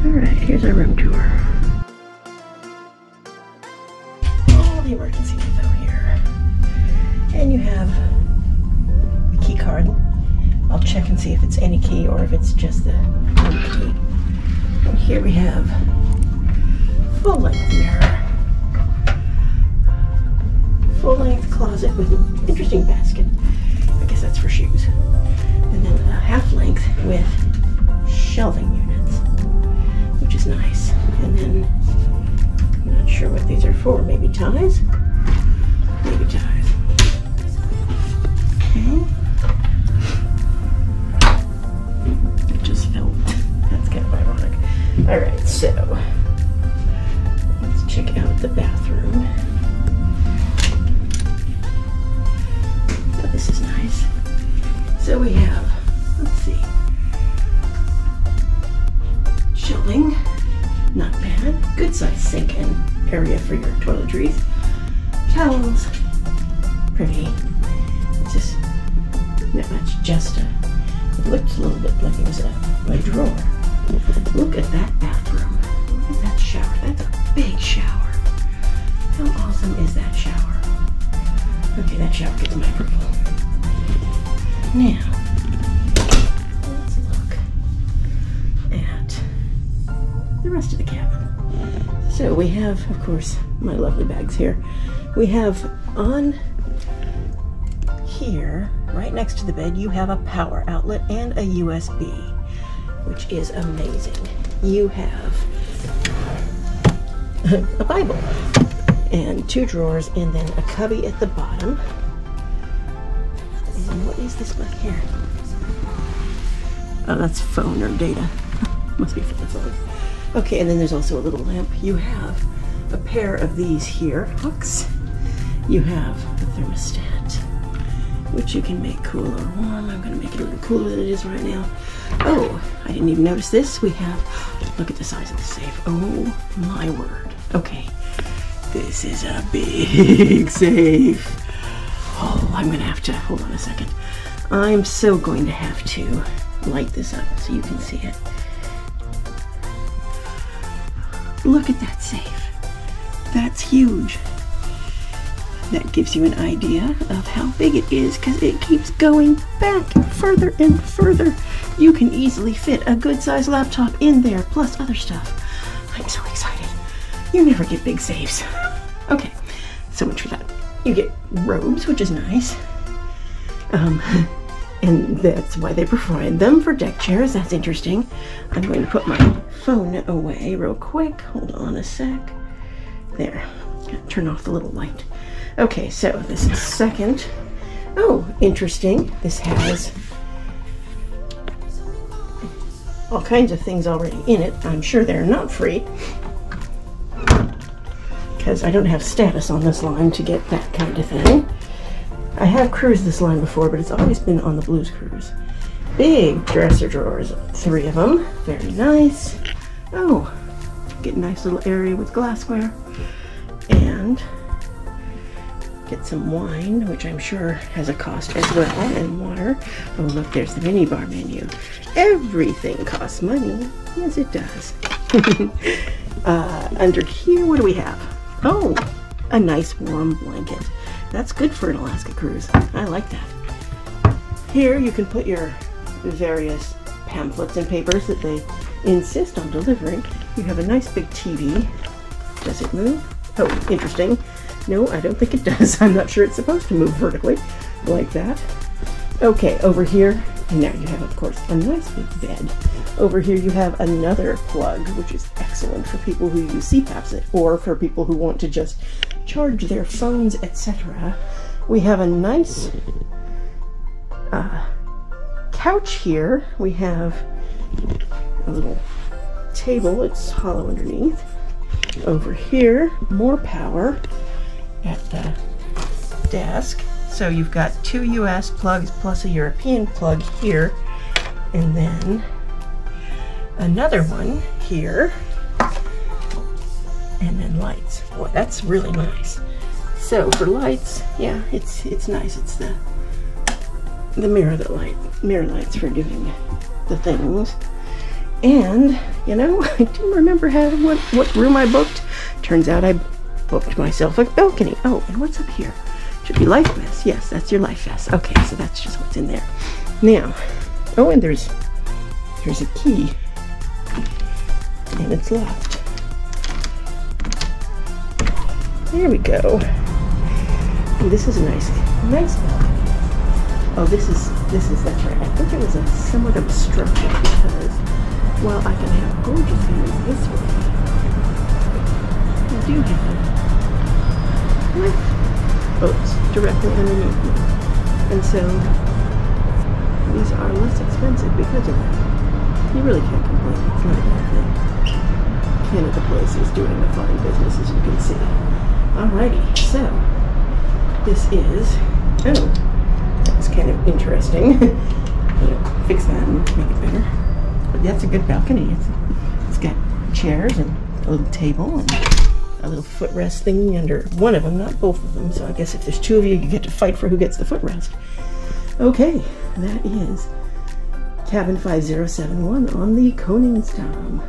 Alright, here's our room tour. All the emergency info here. And you have a key card. I'll check and see if it's any key or if it's just the one key. And here we have full-length mirror. Full-length closet with an interesting basket. I guess that's for shoes. And then a half-length with shelving units, which is nice. And then, I'm not sure what these are for. Maybe ties? Maybe ties. Okay. It just felt, that's kind of ironic. Alright, so, let's check out the bathroom. Oh, this is nice. So we have, let's see, shelving, not bad. Good size sink and area for your toiletries. Towels, pretty. It's just, not much, just a, it looked a little bit like it was a drawer. Look at that bathroom. Look at that shower. That's a big shower. How awesome is that shower? Okay, that shower gets my approval. Now, let's look at the rest of the cabin. So we have, of course, my lovely bags here. We have on here, right next to the bed, you have a power outlet and a USB, which is amazing. You have a Bible and 2 drawers and then a cubby at the bottom. And what is this back here? Oh, that's phone or data. Must be for the phone. Okay, and then there's also a little lamp. You have a pair of these here, hooks. You have the thermostat, which you can make cool or warm. I'm going to make it a little cooler than it is right now. Oh, I didn't even notice this. We have, look at the size of the safe. Oh my word. Okay, this is a big safe. Oh, I'm going to have to, hold on a second. I'm so going to have to light this up so you can see it. Look at that safe. That's huge. That gives you an idea of how big it is because it keeps going back further and further. You can easily fit a good-sized laptop in there, plus other stuff. I'm so excited. You never get big safes. Okay, so much for that. You get robes, which is nice. And that's why they provide them for deck chairs. That's interesting. I'm going to put my phone away real quick. Hold on a sec. There. Turn off the little light. Okay, so this is second. Oh, interesting. This has all kinds of things already in it. I'm sure they're not free because I don't have status on this line to get that kind of thing. I have cruised this line before, but it's always been on the Blues Cruise. Big dresser drawers, 3 of them. Very nice. Oh, get a nice little area with glassware. And get some wine, which I'm sure has a cost as well, and water. Oh, look, there's the minibar menu. Everything costs money. Yes, it does. Under here, what do we have? Oh, a nice warm blanket. That's good for an Alaska cruise. I like that. Here you can put your various pamphlets and papers that they insist on delivering. You have a nice big TV. Does it move? Oh, interesting. No, I don't think it does. I'm not sure it's supposed to move vertically like that. Okay, over here, and now you have, of course, a nice big bed. Over here you have another plug, which is excellent for people who use CPAPs or for people who want to just charge their phones, etc. We have a nice couch here. We have a little table. It's hollow underneath. Over here, more power at the desk. So you've got 2 US plugs plus a European plug here, and then another one here, and then lights. Boy, that's really nice. So for lights, yeah, it's nice. It's the mirror lights for doing the things. And You know, I didn't remember what room I booked. Turns out I booked myself a balcony. Oh, and what's up here? Should be life vest. Yes, that's your life vest. Okay, so that's just what's in there. Now, oh, and there's a key, and it's locked. There we go. Ooh, this is a nice balcony. Oh, this is that's right. I think it was somewhat obstructed because, well, I can have gorgeous views this way. I do have lifeboats directly underneath me, and so these are less expensive because of that. You really can't complain. It's not a bad thing. Canada Place is doing a fine business, as you can see. Alrighty, so this is, oh, that's kind of interesting. Fix that and make it better. But that's a good balcony. It's got chairs and a little table and a little footrest thingy under one of them, not both of them. So I guess if there's two of you, you get to fight for who gets the footrest. Okay, that is cabin 5071 on the Koningsdam.